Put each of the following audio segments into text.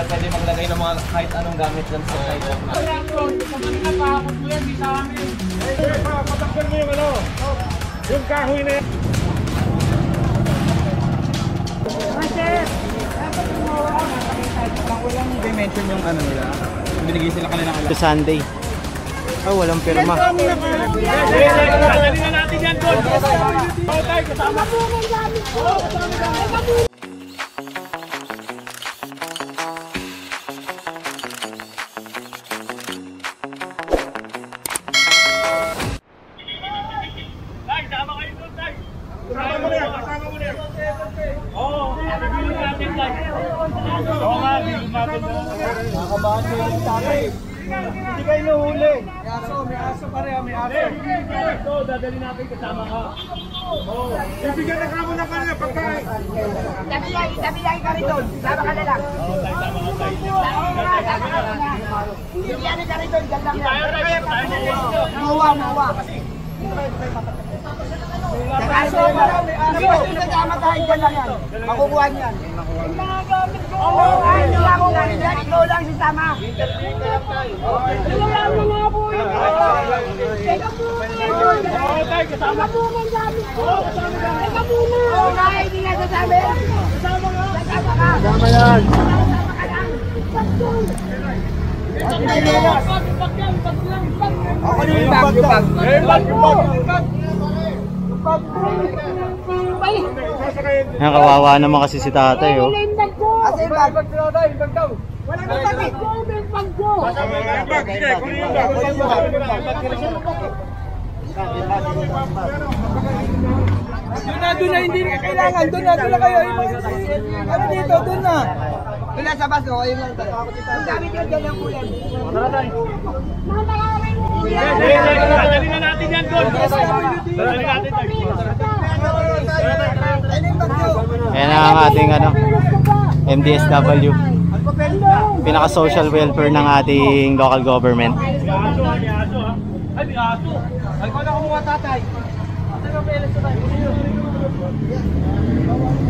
pwede maglagay ng mga kahit anong gamit dyan sa sidewalk na. Patakpan mo yung ano, yung kahoy na yan. Walang dimension yung ano nila. Binigay sila kanina kala. Ito Sunday. Oh, walang pirma. Dali na natin yan doon. Kasama po ng gamit ko. Nakabahan mo yung takay. Hindi kayo nahuli. May aso pa rin, may aso. Ito, dadali natin kasama ka. Bibigyan na kamo ng kanila pagkain. Sabi lang ka rin doon. Sama ka na lang. Hindi ano ka rin doon. Diyan lang yan. Nawa. Aso, may aso. Kasama tayo dyan lang yan. Makukuha niyan. Hindi ako lang dyan. Ikaw lang si Sama. Wala mo nga po yun. Teka muna ang gamit ko. Teka muna. Hindi nga sasabi. Kasama ka. Kasama yan. Kasama ka lang. Ako na yung bag. Yan, kawawa naman kasi si tatay, oh. Kasi bag daw. Wala na bag. Doon na, hindi na kailangan. Doon na kayo. Ano dito, doon na. Doon na sa baso, ayun lang tayo. Ang dami nyo dyan ang ulan. Dali na natin yan doon. Dali natin tayo. Ayan ang ating ano, MDSW. Pinaka-social welfare ng ating local government. May aso ha. Ay, may aso. Ay, kung ako mga tatay. Tatay, mapeles na tayo.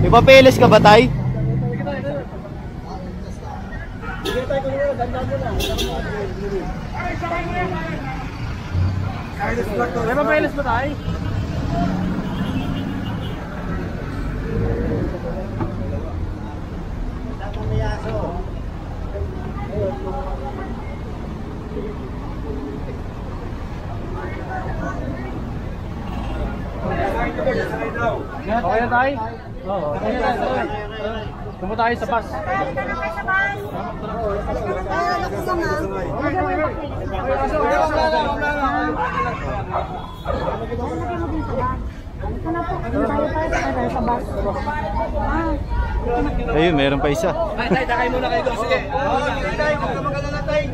May papeles ka ba, tay? May papeles ba tayo? Okay na tayo? Oo. Tumo tayo sa bus. Ayun, meron pa isa. Tay, takay muna kayo doon. Sige.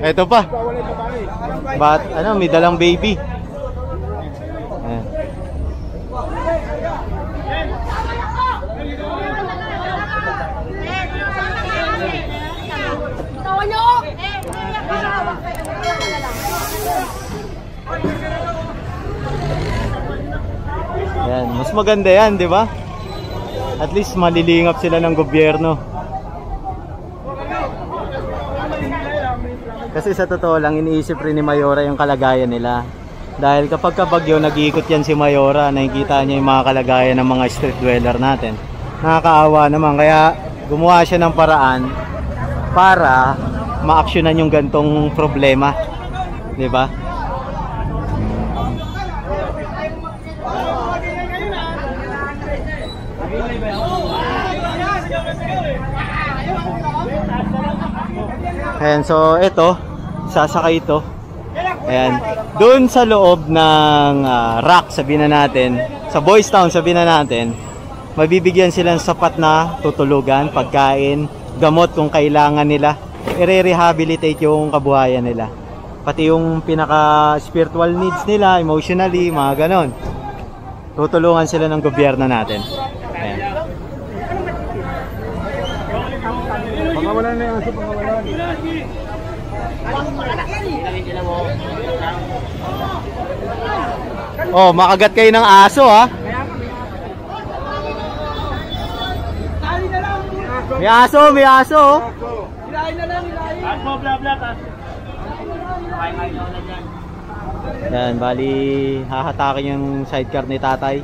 Ito pa. Bat, ano, may dalang baby. Ayan. Ayan, mas maganda yan, di ba? At least malilingap sila ng gobyerno. Kasi sa totoo lang, iniisip rin ni Mayora yung kalagayan nila. Dahil kapag kabagyo, nag-iikot yan si Mayora, nakikita niya yung mga kalagayan ng mga street dweller natin. Nakakaawa naman, kaya gumawa siya ng paraan para ma-actionan yung gantong problema. Diba? Ayan, so ito, sasakay ito. Ayan, doon sa loob ng rack, sabihin na natin, sa Boys Town, sabihin na natin, mabibigyan sila ng sapat na tutulugan, pagkain, gamot kung kailangan nila. I-rehabilitate yung kabuhayan nila. Pati yung pinaka-spiritual needs nila, emotionally, mga ganon. Tutulungan sila ng gobyerno natin. Ayan. Pangawalan na yung aso, pangawalan. Oh, makagat kayo ng aso, ha? May aso, may aso. At mo, bla bla, tas. Ay, na dyan. Yan, bali hahatakin yung sidecar ni tatay.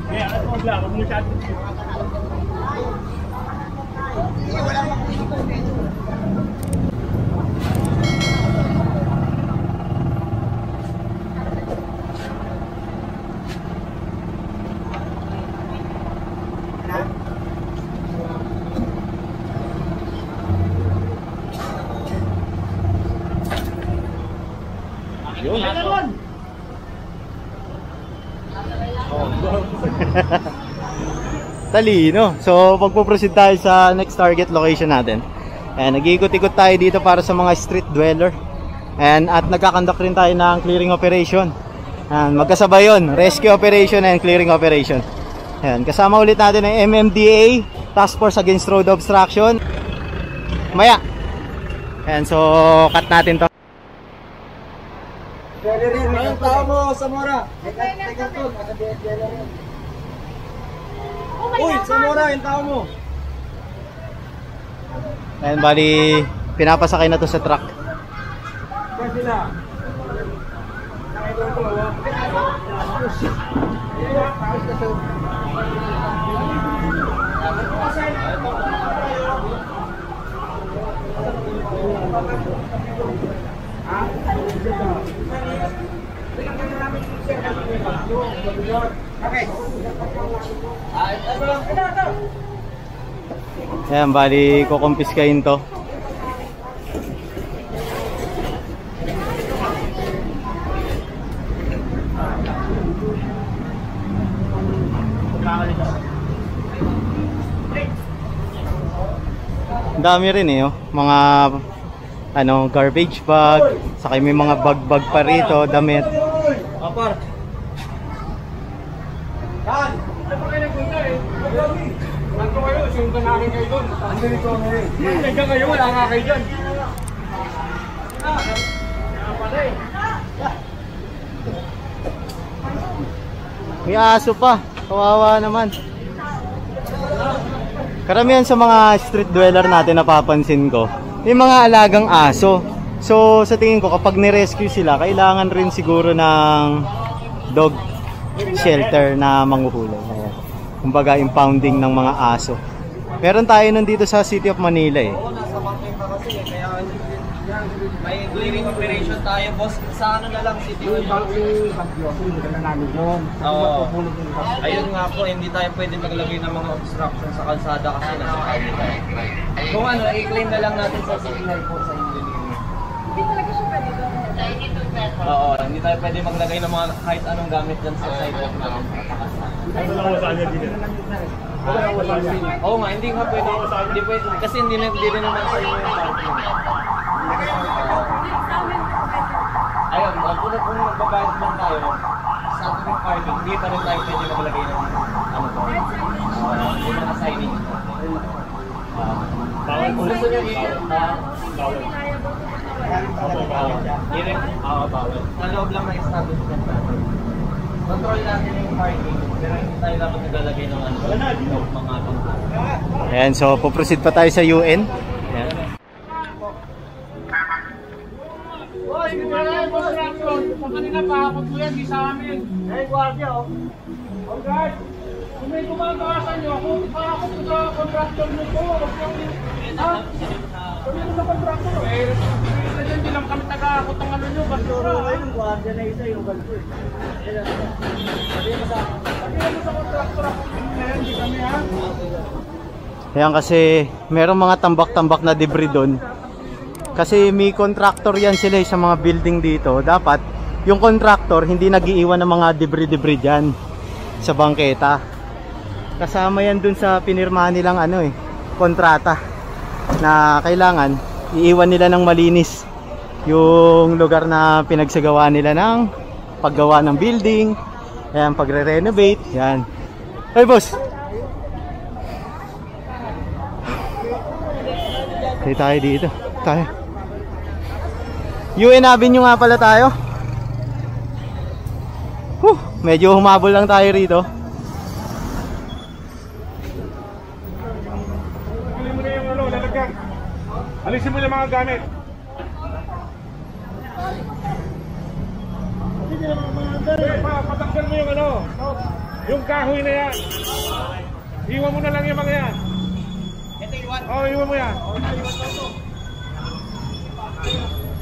Kaya, at mo, bla, huwag mo siya. Talino. So, pagpo-proceed tayo sa next target location natin. Ayan, nag-iikot-ikot tayo dito para sa mga street dweller. At nagkakandak rin tayo ng clearing operation. Ayan, magkasabay yun, rescue operation and clearing operation. Ayan, kasama ulit natin ang MMDA, Task Force Against Road Obstruction. Maya. Ayan, so cut natin to. Anong tao mo, Samora? Teka to, naka-DSL rin. Uy, Samora, yung tao mo. Ayan, bali pinapasakay na to sa truck. Kaya sila. Ayan, bali kukumpiskahin to. Ang dami rin eh, oh. Mga ano, garbage bag, saka may mga bag-bag pa rito, damit. Apar. Yan! Ano pa kayo nagpunta eh? Nandito kayo, sundan namin kayo doon. Nandito kayo. Nandiyan kayo, wala nga kayo dyan. May aso pa, kawawa naman. Karamihan sa mga street dweller natin napapansin ko, may mga alagang aso. So sa tingin ko kapag ni-rescue sila, kailangan rin siguro ng dog shelter na manghuhulog. Kumbaga impounding ng mga aso. Meron tayo nandito sa City of Manila eh. Nasa Bangkay pa kasi eh, kaya may clearing operation tayo, boss. Sa ano na lang, City Hall. Yung bagyo, hindi na namin yun. Oo. Ayun nga po, hindi tayo pwede maglagay ng mga obstruction sa kalsada kasi nasa kami tayo. Kung ano, i-claim na lang natin sa City Hall po sa inyo. Hindi talaga siya pwede doon. Oo, hindi tayo pwede maglagay ng mga kahit anong gamit dyan sa sidewalk natin. Ano lang ako sa kanya din eh. Oo nga, hindi nga pwede. Hindi pwede kasi hindi rin naman sa inyo yung parking. Ayun, kung magbabayad lang tayo sa ating parking, hindi pa rin tayo pwede maglagay ng ano po. Yung mga signage. Bawal po. Gusto nyo Bawal. bawal. Sa loob lang ng establishment natin. Control natin yung parking, pero hindi tayo dapat naglalagay ng ano, mga Ayan, so puproceed pa tayo sa UN. Ayan. Boy, ganyan po sa action. Sa kanina pakakot ko yan, di sa amin. Hey, guardia, oh. Oh guys, kung may gumagawasan nyo, ako pakakot ko sa contractor nyo po. Ha? Kami ko sa contractor. Eh, hindi lang kami taga-akot ng ano nyo, basura. Yung guardia na isa, yung galpo eh. Sabi mo sa contractor ako. Hindi kami ha. Ayan, kasi merong mga tambak-tambak na debris doon. Kasi may contractor yan sila sa mga building dito. Dapat yung contractor hindi nag-iiwan ng mga debris-debris dyan sa bangketa. Kasama yan dun sa pinirmahan nilang ano eh, kontrata na kailangan iiwan nila ng malinis yung lugar na pinagsagawa nila ng paggawa ng building. Ayan, pagre-renovate. Yan. Hey boss! Stay tayo dito. Tayo. UN Avenue nga pala tayo. Medyo humabol lang tayo rito. Alisin mo na yung ano, lalagyan. Alisin mo yung mga gamit. Patakpan mo yung ano, yung kahoy na yan. Iwan mo na lang yung mga yan. Ito iwan. Oo, iwan mo yan.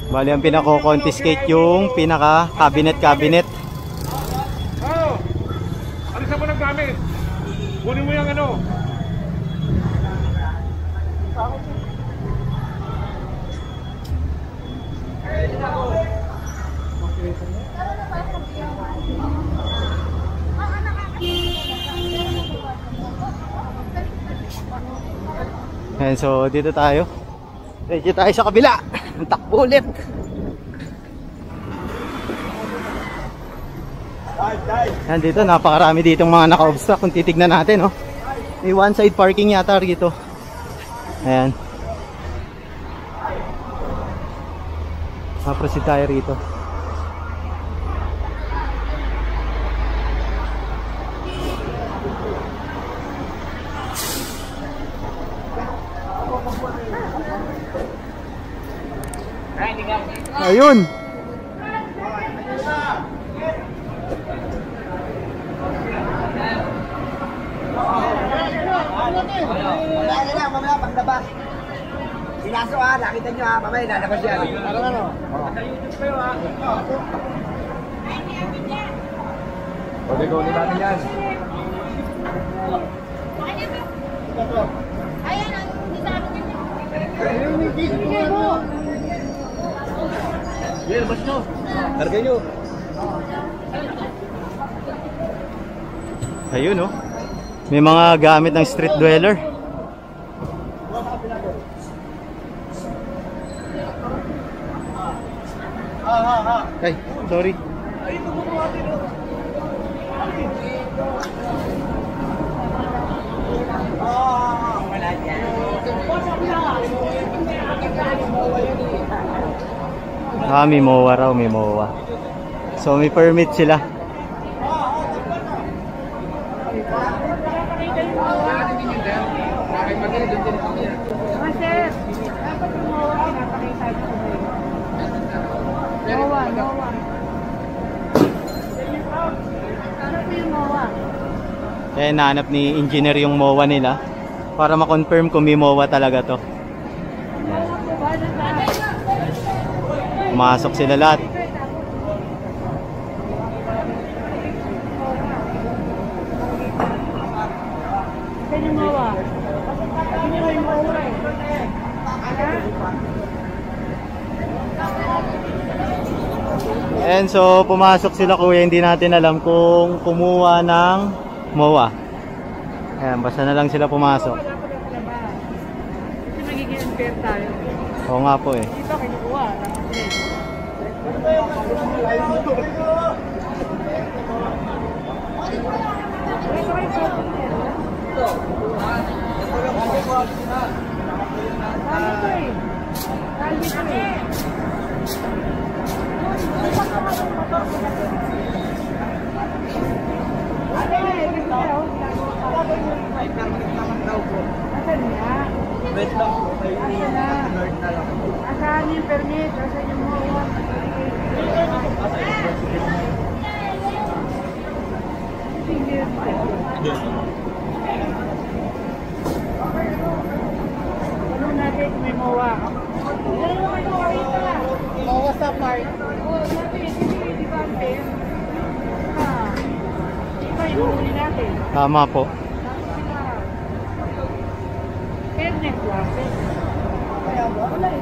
Bali ang pinako-confiscate yung pinaka-cabinet. Oo. Alisin mo ng gamit. Kunin mo yung ano. Ayan, so dito tayo. Ready tayo sa kabila. Takbo ulit. Ayan, dito napakarami ditong mga naka-obstruct kung titignan natin, oh. May one side parking yata rito. Ayan. Maproceed tayo rito. Ayun. Mamaya paglabas. Sinaso nakita nyo mamaya lalabas yan. Ano? Naka-YouTube kayo Pwede ko ulit natin yan. Ayan, hindi sa amin. Yan, bas nyo. Karga nyo. Ayun, oh. May mga gamit ng street dweller. Ay, sorry. May MOA raw, may MOA. So may permit sila. Kaya nahanap ni engineer yung MOA nila para ma-confirm kung may MOA talaga to. Pumasok sila lahat. And so pumasok sila kuya, hindi natin alam kung kumuha ng MOA. Ayan, basta na lang sila pumasok. Kasi magiging unfair tayo. Oo nga po eh. Dito kinukuha. Asahan yung permit, asahan yung MOA. Ano natin may MOA? MOA sa park. Oo, natin, hindi ba unfair? Iba yung huli natin. Tama po. Fairness lang. Wala eh.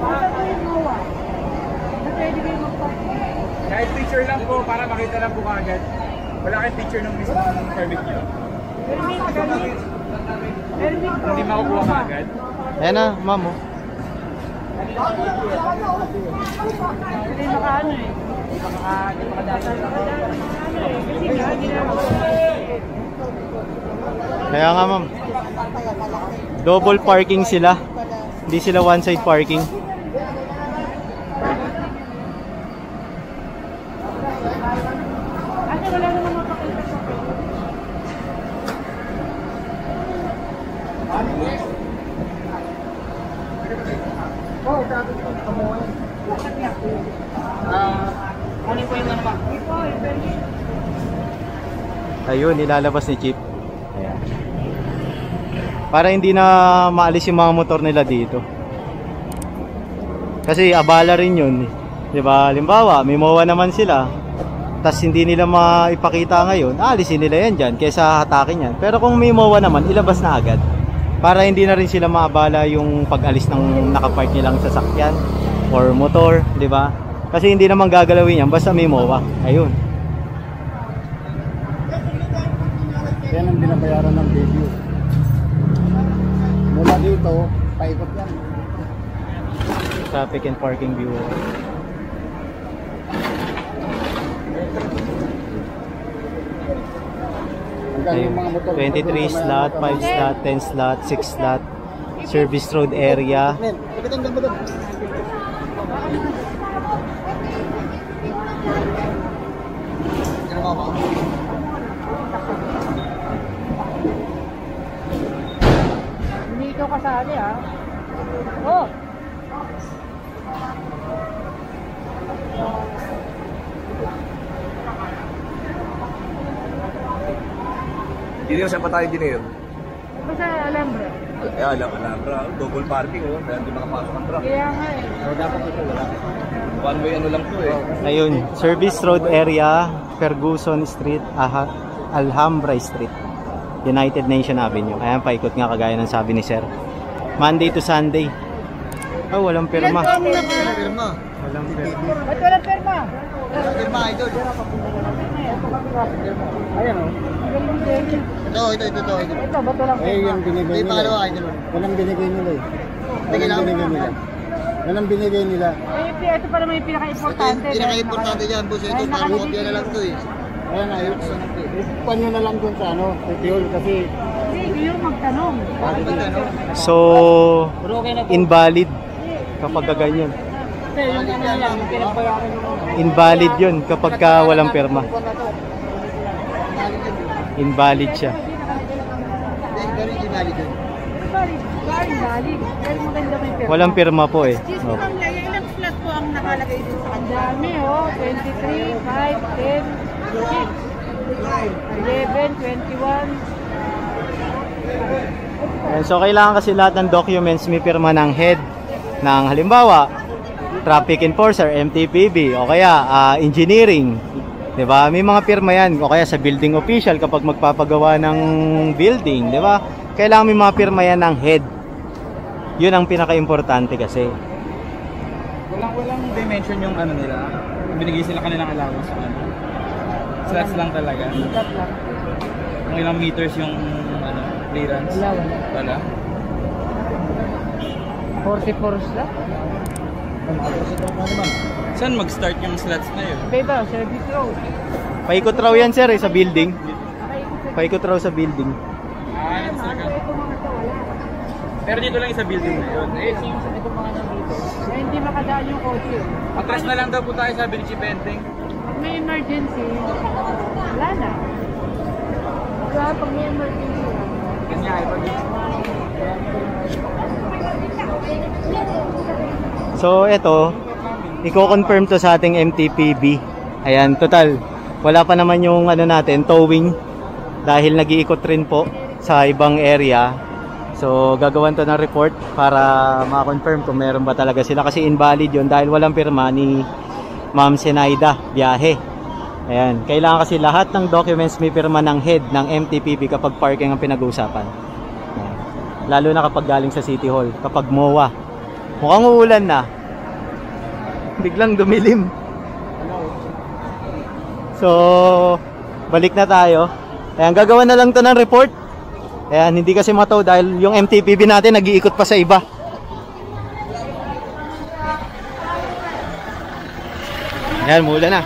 Basta po yung MOA. Pwede kayo magpapagod. Kahit picture lang po para makita lang po kaagad. Wala kayong picture ng mismo permit nyo. Permit. Hindi makukuha kaagad. Ayan na, ma'am, oh. Hindi makaano eh. Hindi makadaan. Kasi nga, ginagawa. Kaya nga, ma'am. Double parking sila. Hindi sila one-side parking. Ate, wala naman mapakita sa Kunin po yung ano ba? Ayun, nilalabas ni Chief. Ayan. Para hindi na maalis yung mga motor nila dito. Kasi abala rin yun. Diba? Halimbawa, may MOA naman sila. Tapos hindi nila maipakita ngayon, alisin nila yan dyan kaysa hatakin yan. Pero kung may MOA naman, ilabas na agad. Para hindi na rin sila maabala yung pag-alis ng nakapark nilang sasakyan or motor, di ba? Kasi hindi naman gagalawin yan basta may MOA. Ayun. Yan ang binabayaran ng video. Mula dito, paikot yan. Traffic and Parking Bureau. Ayun. 23 slot, 5 slot, 10 slot, 6 slot. Service road area. Hindi ikaw kasali ha. Oh! Hindi rin siya pa tayo din yun. Basta Alhambra. Eh, alam bro. Double parking oh. Dahil hindi makapasok ang truck. Kaya nga eh. So, dapat ito wala. One way ano lang to eh. Ayun, service road area, Ferguson Street, Alhambra Street, United Nation Avenue. Ayan, paikot nga kagaya ng sabi ni Sir. Monday to Sunday. Oh, walang pirma. Pirma. Walang pirma. Ba't walang perma? Pirma, idol. Ayan o. Ito. Ito, ba't walang Eh, perma? yung binigay Yung nila. pangalawa, idol. Walang binigay nila eh. Bigay lang. Walang binigay nila. Walang binigay nila. Ito pala may pinaka-importante. Pinaka-importante dyan, boss. Ito, parang kopya na lang to eh. Ayan na, ayun. Ipan nyo na lang dun sa ano, Titiol kasi Hindi, yung magtanong. Bakit ano? So, invalid kapag ganyan. Kasi yung ano lang, pinagbayaran yung Invalid yun kapag ka walang pirma. Invalid siya. Pero hindi valid yun. valid. Pero maganda may perma. Walang pirma po eh. Excuse me, Oh. ma'am, ilang slot po ang nakalagay dito sa kanya? Ang dami, oh. 23, 5, 10, 6, 11, 21. Ayan, so kailangan kasi lahat ng documents may pirma ng head ng halimbawa traffic enforcer, MTPB o kaya engineering, 'di ba? May mga pirma 'yan o kaya sa building official kapag magpapagawa ng building, 'di ba? Kailangan may mga pirma 'yan ng head. 'Yun ang pinaka-importante kasi. Walang dimension yung ano nila. Binigay sila kanilang allowance sa ano. Slots lang talaga. Slot lang. Kung ilang meters yung ano, clearance. Wala. Wala. 44 slot? Saan mag-start yung slots na yun? Iba, service road. Paikot raw 'yan sir sa building. Paikot raw sa building. Ah, Ano ito mga to, wala. pero dito lang sa building na yun. Eh, Ito mga nandito. Kaya hindi makadaan yung kotse. atras na lang daw po tayo sabi ni Chief Enteng. Pag may emergency, wala na. Kaya pag may emergency, Kanya ay pag So eto, i-confirm to sa ating MTPB. Ayan, total wala pa naman yung ano natin, towing dahil nag-iikot rin po sa ibang area. So gagawan to ng report para ma-confirm kung meron ba talaga sila kasi invalid yun dahil walang pirma ni Ma'am Senaida Biyahe. Ayan, kailangan kasi lahat ng documents may pirma ng head ng MTPB kapag parking ang pinag-uusapan. Ayan. Lalo na kapag galing sa City Hall, kapag MOA. Mukhang uulan na. Biglang dumilim. So, balik na tayo. Ayan, gagawa na lang to ng report. Ayan, hindi kasi mataw dahil yung MTPB natin nag-iikot pa sa iba. Ayan, mula na.